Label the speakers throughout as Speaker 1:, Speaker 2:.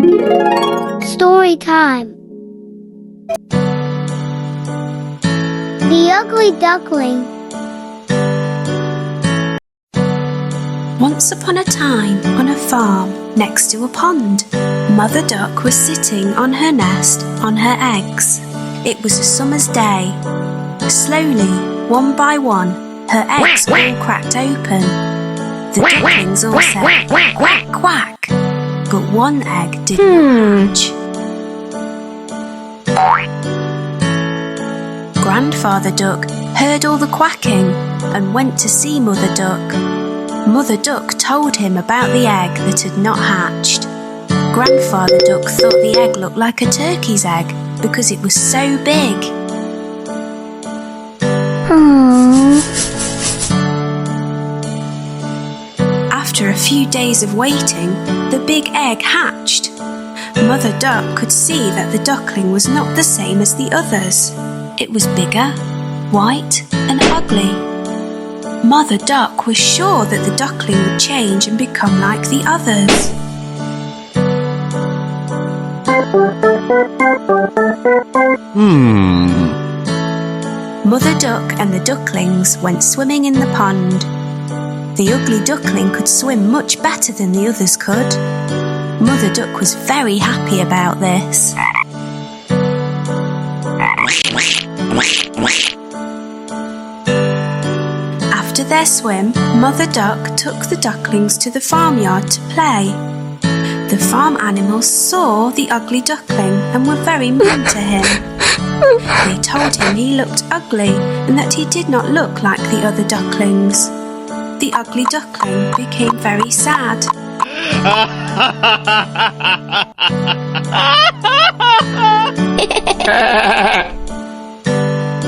Speaker 1: Story time. The Ugly Duckling.
Speaker 2: Once upon a time, on a farm next to a pond, Mother Duck was sitting on her nest on her eggs. It was a summer's day. Slowly, one by one, her eggs all cracked open. The ducklings all said, "Quack, quack, quack," but one egg didn't hatch. Grandfather Duck heard all the quacking and went to see Mother Duck. Mother Duck told him about the egg that had not hatched. Grandfather Duck thought the egg looked like a turkey's egg because it was so big. After a few days of waiting, the big egg hatched. Mother Duck could see that the duckling was not the same as the others. It was bigger, white, and ugly. Mother Duck was sure that the duckling would change and become like the others. Mother Duck and the ducklings went swimming in the pond. The ugly duckling could swim much better than the others could. Mother Duck was very happy about this. After their swim, Mother Duck took the ducklings to the farmyard to play. The farm animals saw the ugly duckling and were very mean to him. They told him he looked ugly and that he did not look like the other ducklings. The ugly duckling became very sad.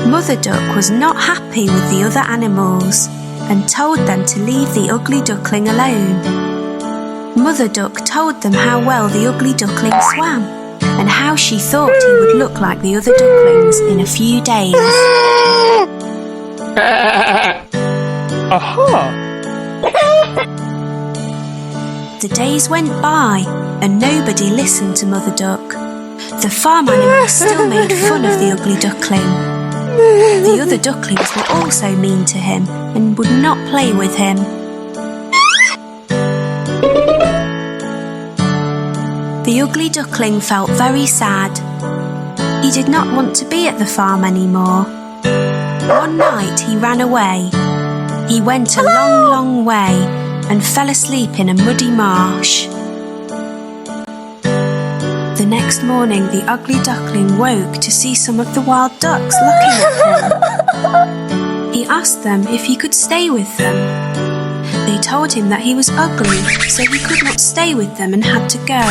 Speaker 2: Mother Duck was not happy with the other animals and told them to leave the ugly duckling alone. Mother Duck told them how well the ugly duckling swam and how she thought he would look like the other ducklings in a few days. The days went by and nobody listened to Mother Duck. The farm animals still made fun of the ugly duckling. The other ducklings were also mean to him and would not play with him. The ugly duckling felt very sad. He did not want to be at the farm anymore. One night he ran away. He went a long, long way and fell asleep in a muddy marsh. The next morning the ugly duckling woke to see some of the wild ducks looking at him. He asked them if he could stay with them. They told him that he was ugly, so he could not stay with them and had to go.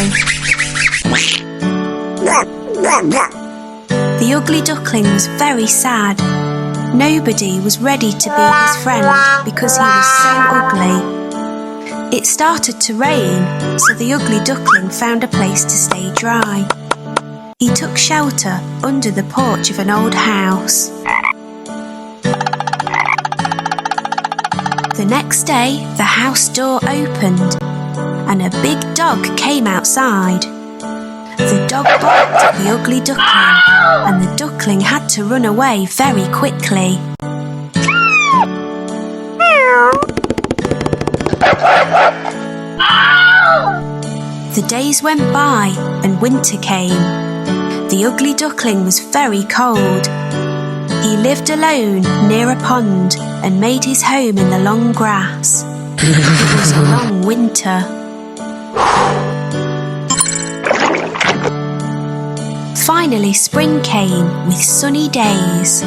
Speaker 2: The ugly duckling was very sad. Nobody was ready to be his friend because he was so ugly. It started to rain, so the ugly duckling found a place to stay dry. He took shelter under the porch of an old house. The next day, the house door opened and a big dog came outside. The dog barked at the ugly duckling and the duckling had to run away very quickly. The days went by and winter came. The ugly duckling was very cold. He lived alone near a pond and made his home in the long grass. It was a long winter. Finally spring came with sunny days.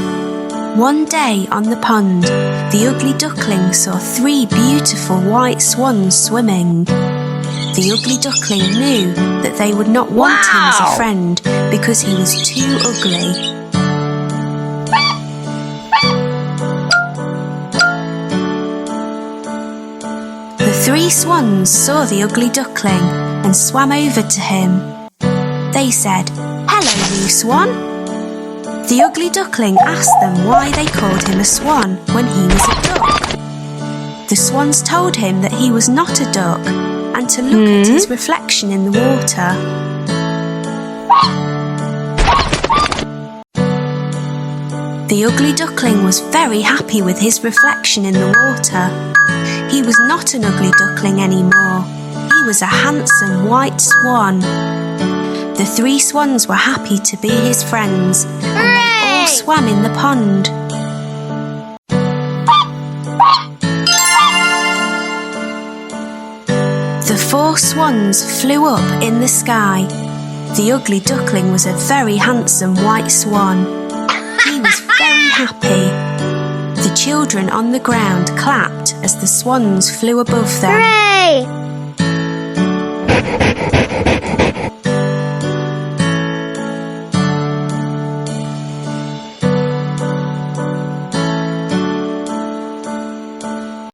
Speaker 2: One day on the pond, the ugly duckling saw 3 beautiful white swans swimming. The ugly duckling knew that they would not want him as a friend because he was too ugly. The 3 swans saw the ugly duckling and swam over to him. They said, "Hello, you swan." The ugly duckling asked them why they called him a swan when he was a duck. The swans told him that he was not a duck, and to look at his reflection in the water. The ugly duckling was very happy with his reflection in the water. He was not an ugly duckling anymore. He was a handsome white swan. The 3 swans were happy to be his friends, and they all swam in the pond. The 4 swans flew up in the sky. The ugly duckling was a very handsome white swan. He was very happy. The children on the ground clapped as the swans flew above them.
Speaker 1: Hooray!